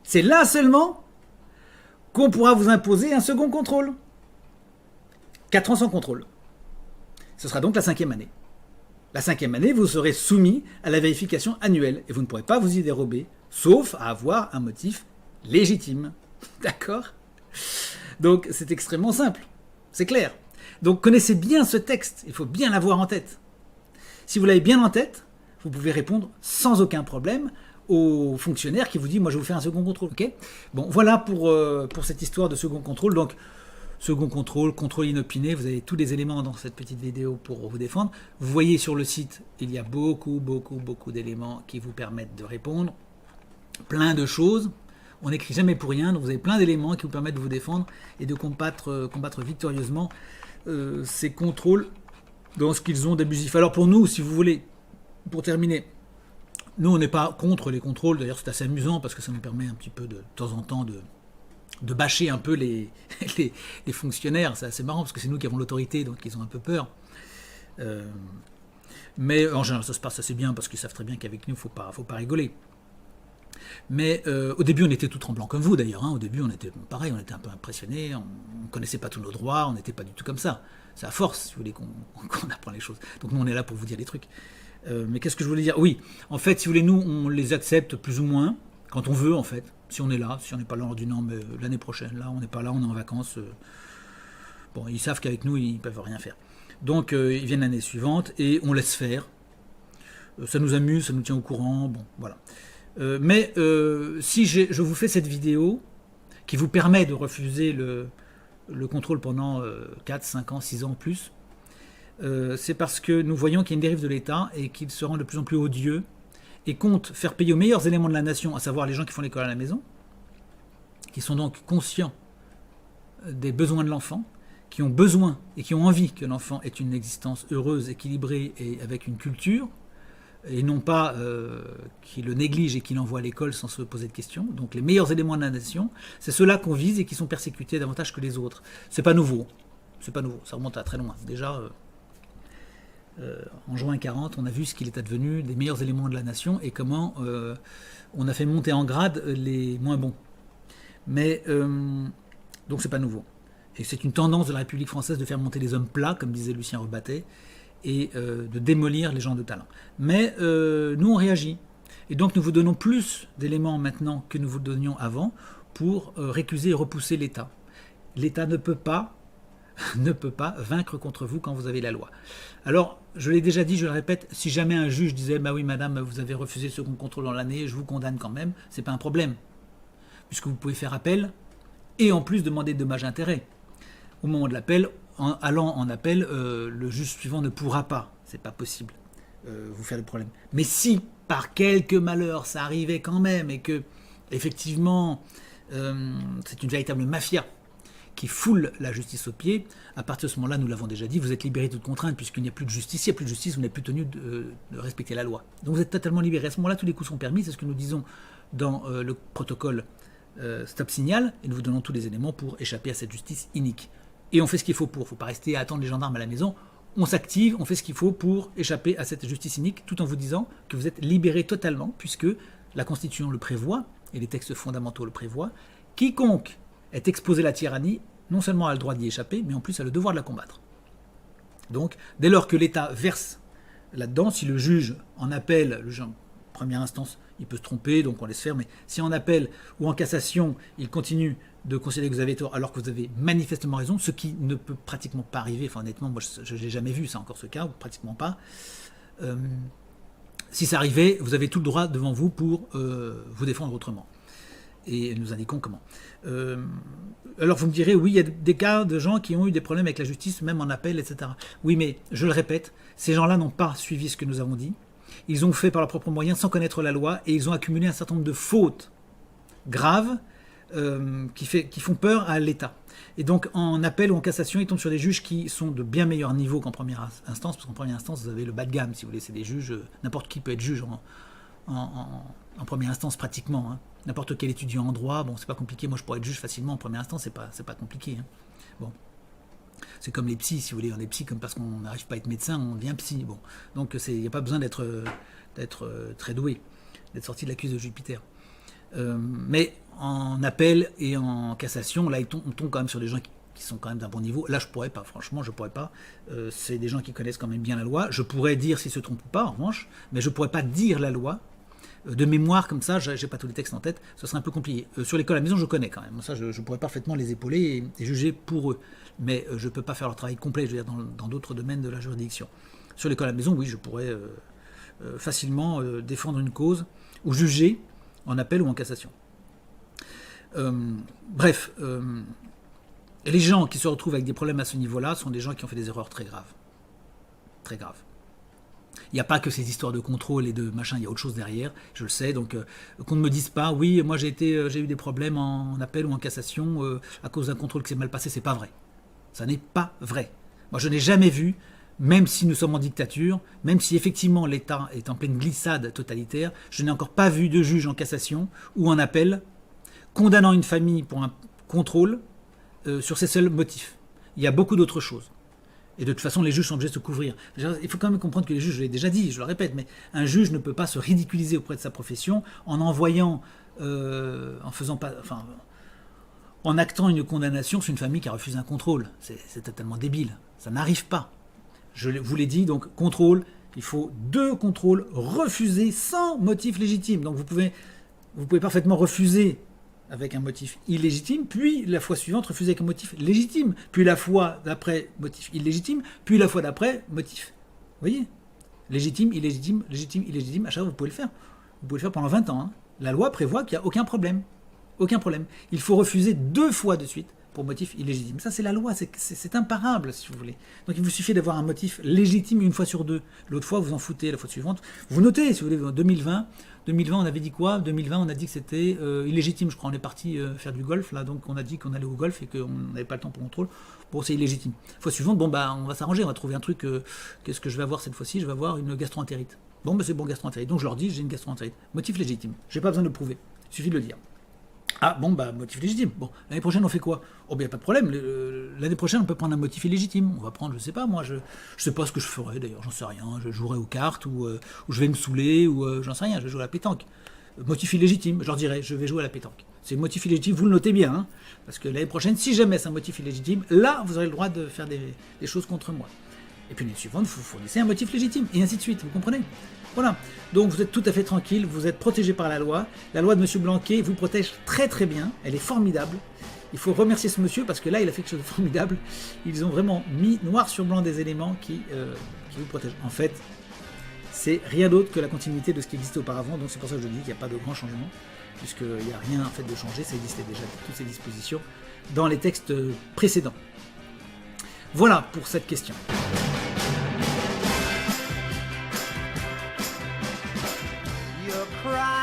C'est là seulement qu'on pourra vous imposer un second contrôle. 4 ans sans contrôle. Ce sera donc la 5e année. La 5e année, vous serez soumis à la vérification annuelle et vous ne pourrez pas vous y dérober, sauf à avoir un motif légitime. D'accord ? Donc c'est extrêmement simple. C'est clair. Donc connaissez bien ce texte, il faut bien l'avoir en tête. Si vous l'avez bien en tête, vous pouvez répondre sans aucun problème au fonctionnaire qui vous dit « moi je vais vous faire un second contrôle ». Okay, bon, voilà pour cette histoire de second contrôle. Donc second contrôle, contrôle inopiné, vous avez tous les éléments dans cette petite vidéo pour vous défendre. Vous voyez sur le site, il y a beaucoup d'éléments qui vous permettent de répondre. Plein de choses. On n'écrit jamais pour rien, donc vous avez plein d'éléments qui vous permettent de vous défendre et de combattre victorieusement ces contrôles dans ce qu'ils ont d'abusif. Alors pour nous, si vous voulez, pour terminer, nous on n'est pas contre les contrôles, d'ailleurs c'est assez amusant parce que ça nous permet un petit peu de temps en temps de bâcher un peu les fonctionnaires. C'est assez marrant parce que c'est nous qui avons l'autorité, donc ils ont un peu peur. Mais en général ça se passe assez bien parce qu'ils savent très bien qu'avec nous, faut pas rigoler. Mais au début, on était tout tremblant comme vous d'ailleurs. Hein. Au début, on était pareil, on était un peu impressionnés, on ne connaissait pas tous nos droits, on n'était pas du tout comme ça. C'est à force, si vous voulez, qu'on apprend les choses. Donc nous, on est là pour vous dire des trucs. Mais qu'est-ce que je voulais dire ? Oui, en fait, si vous voulez, nous, on les accepte plus ou moins, quand on veut, en fait. Si on est là, si on n'est pas là, on dit non, mais l'année prochaine, là, on n'est pas là, on est en vacances. Bon, ils savent qu'avec nous, ils ne peuvent rien faire. Donc, ils viennent l'année suivante et on laisse faire. Ça nous amuse, ça nous tient au courant, bon, voilà. Mais si je vous fais cette vidéo qui vous permet de refuser le contrôle pendant 4, 5 ans, 6 ans en plus, c'est parce que nous voyons qu'il y a une dérive de l'État et qu'il se rend de plus en plus odieux et compte faire payer aux meilleurs éléments de la nation, à savoir les gens qui font l'école à la maison, qui sont donc conscients des besoins de l'enfant, qui ont besoin et qui ont envie que l'enfant ait une existence heureuse, équilibrée et avec une culture, et non pas qui le néglige et qui l'envoie à l'école sans se poser de questions. Donc les meilleurs éléments de la nation, c'est ceux-là qu'on vise et qui sont persécutés davantage que les autres. C'est pas nouveau, ça remonte à très loin. Déjà, en juin 40, on a vu ce qu'il est advenu des meilleurs éléments de la nation et comment on a fait monter en grade les moins bons. Mais, donc c'est pas nouveau. Et c'est une tendance de la République française de faire monter les hommes plats, comme disait Lucien Rebattet, et de démolir les gens de talent. Mais nous, on réagit. Et donc, nous vous donnons plus d'éléments maintenant que nous vous donnions avant pour récuser et repousser l'État. L'État ne peut pas vaincre contre vous quand vous avez la loi. Alors, je l'ai déjà dit, je le répète, si jamais un juge disait « Bah oui, madame, vous avez refusé le second contrôle dans l'année, je vous condamne quand même », c'est pas un problème. Puisque vous pouvez faire appel et en plus demander de dommages-intérêts. Au moment de l'appel, allant en appel, le juge suivant ne pourra pas, c'est pas possible, vous faire le problème. Mais si par quelque malheur ça arrivait quand même et que effectivement c'est une véritable mafia qui foule la justice aux pieds, à partir de ce moment-là, nous l'avons déjà dit, vous êtes libéré de toute contrainte puisqu'il n'y a plus de justice. S'il n'y a plus de justice, vous n'êtes plus tenu de respecter la loi. Donc vous êtes totalement libéré. À ce moment-là, tous les coups sont permis, c'est ce que nous disons dans le protocole Stop Signal, et nous vous donnons tous les éléments pour échapper à cette justice inique. Et on fait ce qu'il faut pour. Il ne faut pas rester à attendre les gendarmes à la maison. On s'active, on fait ce qu'il faut pour échapper à cette justice inique, tout en vous disant que vous êtes libéré totalement, puisque la Constitution le prévoit, et les textes fondamentaux le prévoient. Quiconque est exposé à la tyrannie, non seulement a le droit d'y échapper, mais en plus a le devoir de la combattre. Donc, dès lors que l'État verse là-dedans, si le juge en appel, le juge en première instance, il peut se tromper, donc on laisse faire, mais si en appel ou en cassation, il continue de considérer que vous avez tort alors que vous avez manifestement raison, ce qui ne peut pratiquement pas arriver, enfin honnêtement, moi je n'ai jamais vu ça encore ce cas, ou pratiquement pas, si ça arrivait, vous avez tout le droit devant vous pour vous défendre autrement. Et nous indiquons comment. Alors vous me direz, oui, il y a des cas de gens qui ont eu des problèmes avec la justice, même en appel, etc. Oui, mais je le répète, ces gens-là n'ont pas suivi ce que nous avons dit. Ils ont fait par leurs propres moyens, sans connaître la loi, et ils ont accumulé un certain nombre de fautes graves qui font peur à l'État. Et donc, en appel ou en cassation, ils tombent sur des juges qui sont de bien meilleur niveau qu'en première instance, parce qu'en première instance, vous avez le bas de gamme, si vous voulez, c'est des juges, n'importe qui peut être juge en première instance pratiquement. Hein. N'importe quel étudiant en droit, bon, c'est pas compliqué. Moi, je pourrais être juge facilement en première instance, c'est pas compliqué. Hein. Bon. C'est comme les psys, si vous voulez. On est psy comme parce qu'on n'arrive pas à être médecin, on devient psy. Bon. Donc, il n'y a pas besoin d'être très doué, d'être sorti de la cuisse de Jupiter. Mais en appel et en cassation, là, on tombe quand même sur des gens qui sont quand même d'un bon niveau. Là, je pourrais pas, franchement, je pourrais pas. C'est des gens qui connaissent quand même bien la loi. Je pourrais dire s'ils se trompent ou pas, en revanche, mais je pourrais pas dire la loi. De mémoire comme ça, j'ai pas tous les textes en tête, ce serait un peu compliqué. Sur l'école à la maison, je connais quand même. Ça, je pourrais parfaitement les épauler et juger pour eux. Mais je peux pas faire leur travail complet, je veux dire, dans d'autres domaines de la juridiction. Sur l'école à la maison, oui, je pourrais facilement défendre une cause ou juger en appel ou en cassation. Bref, les gens qui se retrouvent avec des problèmes à ce niveau-là sont des gens qui ont fait des erreurs très graves. Très graves. Il n'y a pas que ces histoires de contrôle et de machin, il y a autre chose derrière, je le sais. Donc qu'on ne me dise pas, oui, moi j'ai eu des problèmes en appel ou en cassation à cause d'un contrôle qui s'est mal passé, c'est pas vrai. Ça n'est pas vrai. Moi je n'ai jamais vu, même si nous sommes en dictature, même si effectivement l'État est en pleine glissade totalitaire, je n'ai encore pas vu de juge en cassation ou en appel condamnant une famille pour un contrôle sur ces seuls motifs. Il y a beaucoup d'autres choses. Et de toute façon, les juges sont obligés de se couvrir. Il faut quand même comprendre que les juges, je l'ai déjà dit, je le répète, mais un juge ne peut pas se ridiculiser auprès de sa profession en envoyant, en actant une condamnation sur une famille qui a refusé un contrôle. C'est totalement débile. Ça n'arrive pas. Je vous l'ai dit, donc contrôle, il faut 2 contrôles refusés sans motif légitime. Donc vous pouvez parfaitement refuser avec un motif illégitime, puis la fois suivante refuser avec un motif légitime, puis la fois d'après motif illégitime, puis la fois d'après motif. Vous voyez ? Légitime, illégitime, légitime, illégitime, à chaque fois vous pouvez le faire. Vous pouvez le faire pendant 20 ans. Hein. La loi prévoit qu'il n'y a aucun problème. Aucun problème. Il faut refuser 2 fois de suite pour motif illégitime. Ça c'est la loi, c'est imparable si vous voulez. Donc il vous suffit d'avoir un motif légitime une fois sur 2. L'autre fois vous en foutez, la fois suivante. Vous notez, si vous voulez, 2020 on avait dit quoi ? 2020 on a dit que c'était illégitime, je crois. On est parti faire du golf, là, donc on a dit qu'on allait au golf et qu'on n'avait pas le temps pour contrôle. Bon, c'est illégitime. Fois suivante, bon bah on va s'arranger, on va trouver un truc. Qu'est-ce que je vais avoir cette fois-ci ? Je vais avoir une gastro-entérite. Bon, bah c'est bon, gastro-entérite. Donc je leur dis, j'ai une gastro-entérite. Motif légitime. J'ai pas besoin de le prouver. Il suffit de le dire. Ah bon, bah motif légitime. Bon, l'année prochaine on fait quoi ? Oh, bien pas de problème. L'année prochaine on peut prendre un motif illégitime. On va prendre, je sais pas, moi, je sais pas ce que je ferai d'ailleurs, j'en sais rien. Je jouerai aux cartes ou je vais me saouler ou j'en sais rien, je vais jouer à la pétanque. Motif illégitime, je leur dirai, je vais jouer à la pétanque. C'est motif illégitime, vous le notez bien, hein, parce que l'année prochaine, si jamais c'est un motif illégitime, là vous aurez le droit de faire des choses contre moi. Et puis l'année suivante, vous fournissez un motif légitime, et ainsi de suite, vous comprenez ? Voilà, donc vous êtes tout à fait tranquille, vous êtes protégé par la loi. La loi de M. Blanquet vous protège très très bien, elle est formidable. Il faut remercier ce monsieur parce que là il a fait quelque chose de formidable. Ils ont vraiment mis noir sur blanc des éléments qui vous protègent. En fait, c'est rien d'autre que la continuité de ce qui existait auparavant, donc c'est pour ça que je dis qu'il n'y a pas de grand changement, puisqu'il n'y a rien en fait de changé, ça existait déjà toutes ces dispositions dans les textes précédents. Voilà pour cette question. Cry